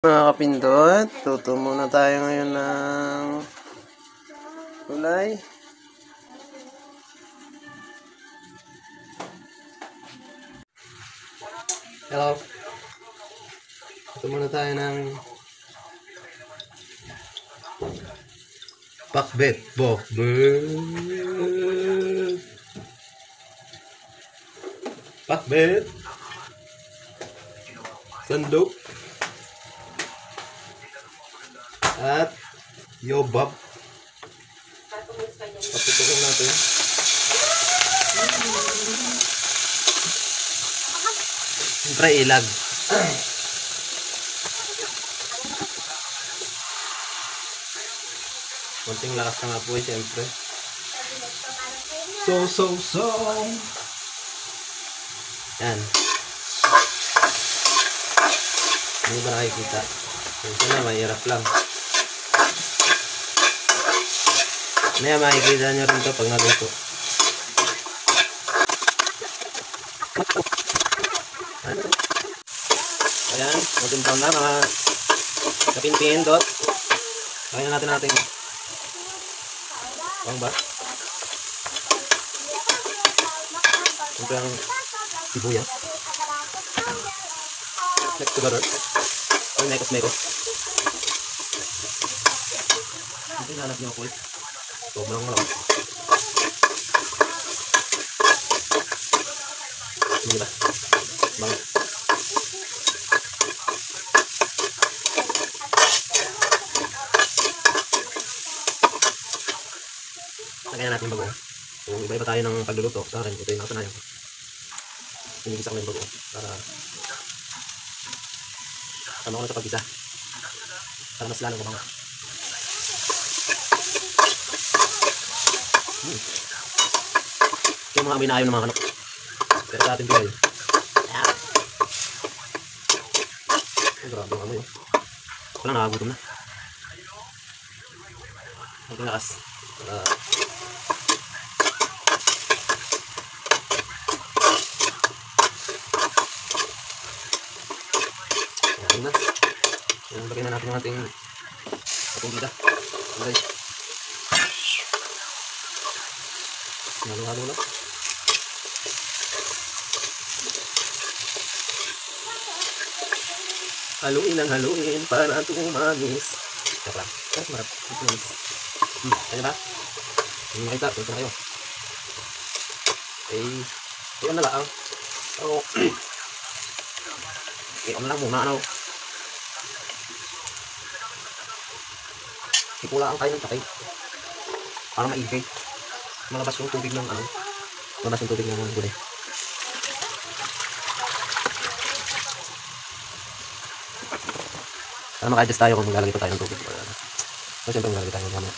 Mga kapindot, luto muna tayo ngayon ng gulay. Hello. Luto muna tayo ng pakbet. Pakbet. Sandok. At yobab. Paputukin natin. Siyempre ilag. Konting lakas na nga po eh, siyempre. So. Yan. Hindi ba nakikita? Ito na, mahirap lang. Maya makikita nyo rin ito pag naluto. Ayan, natin taon na mga kapinpindot. Kaya natin pang ba? Siyempre ang sibuyas. Next to butter. Or mekos. Siyempre hanap nyo ako eh. Sobrang malakas. Hindi ba? Bang. Lagyan natin yung bagoong. So, iba-iba tayo ng pagluluto. Sa akin, ito yung nakasanayan ko. Hinigisa ko na yung bagoong. Para tama ko na sa pag-isa. Para mas lalong kumanga. Yung mga amoy na ayaw ng mga kanok. Pero sa atin ito yun. Grabe yung amoy yun. Ako lang nakagutom na. Ang lakas. Ayan na. Ayan, lagyan na natin yung ating bida. Okay. Halo-halo lang. Haluin para tumamis. Teka lang. Marap. Kaya ba? Hindi makita. Punta kayo. Ayan na lang. So, ayan na lang muna. Ano? Ipulaan tayo ng takay. Para maigay. Malabas yung tubig ng ano. Malabas yung tubig ng gulay. Para maka-adjust tayo kung maglalagay pa tayo ng tubig. So, siyempre maglalagay tayo ng gamit.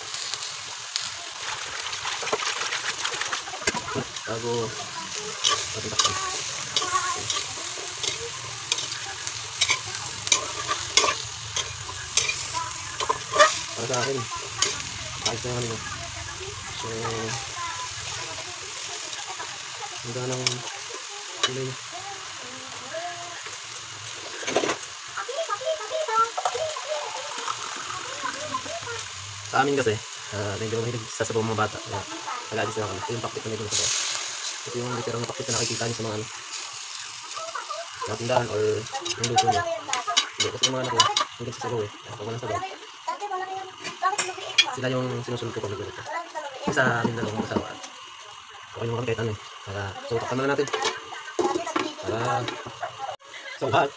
Bago natin takpan. Para sa akin, ayos na yung kanina. So, ang gana ng gulay niya. Sa amin kasi, medyo mahilig sa sabaw mga bata. Kaya nag-adjust na kami. Ito yung pakpit na medyo masabaw. Ito yung literang na pakpit na nakikita niyo sa mga ano, mga tindahan or yung luto niya. Hindi, kasi yung mga anak ko, hindi sa sabaw eh. Kaya pag walang sabaw, sila yung sinusunod ko pag nagluto. Yung sa amin na lang mga asawa. Okay naman kami kahit ano eh. Para, so takpan na natin. Para, so hot.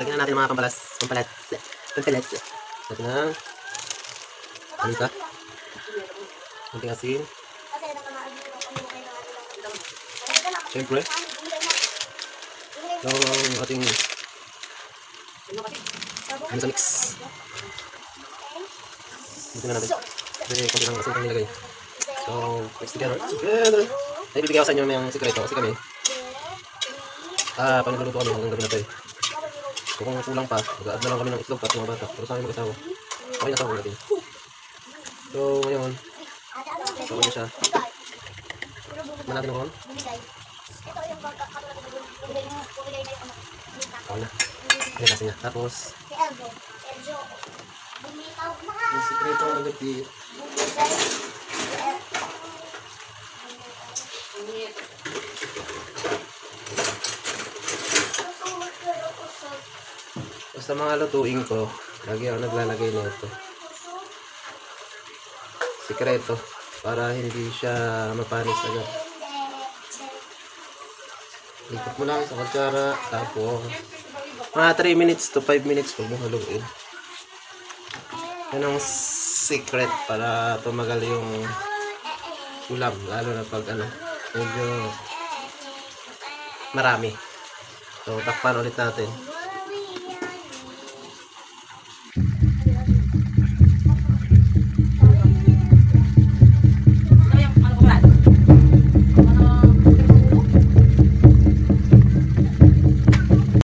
Lagyan na natin mga pampalas. Lagyan na halika. Kunting asin. Siyempre. Yung ating sa mix. Dito na natin. Kasi kunti lang asin kang nilagay. So, mix together. Ay, bibigyan ko sa inyo yung sikreto. Kasi kami, pag nagluluto kami hanggang gabi na tayo. So, kung kulang pa, mag-add na lang kami ng itlog para sa mga bata. Pero sa amin mag-asawa. Okay na sa natin. So, ngayon, so, siya. Tikman natin ako. Okay na. Ayan kasi niya. Tapos, Yung sikreto ang nagapit. Basta mga lutuin ko, lagi ako naglalagay nito. Sikreto. Para hindi siya mapanis agad. Ikot mo lang sa kutsara. Tapos, mga 3 minutes to 5 minutes huwag mo haluin. Yan ang secret para tumagal yung ulam. Lalo na pag medyo marami. So, takpan ulit natin.